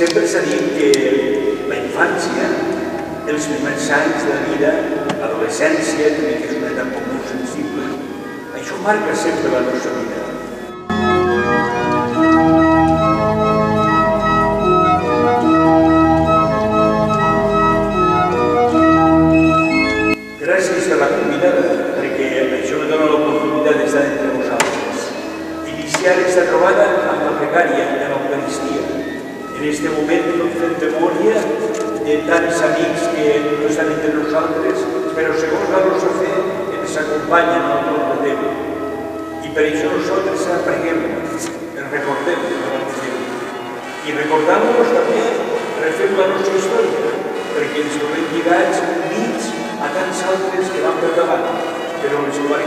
Sempre s'ha dit que la infància, els primers anys de la vida, l'adolescència, també que és una etapa molt sensible, això marca sempre la nostra vida. Gràcies a la convidada, perquè això me dona l'oportunitat d'estar entre vosaltres. Iniciar aquesta trobada amb la pregària de l'Eucaristia. En aquest moment tot fent memòria de tants amics que no estan entre nosaltres, però segons la nostra fe ens acompanyen al tron de Déu. I per això nosaltres preguem, ens recordem davant de Déu. I recordant-nos també refem la nostra història, perquè ens trobem lligats units a tants altres que van per davant, però els que van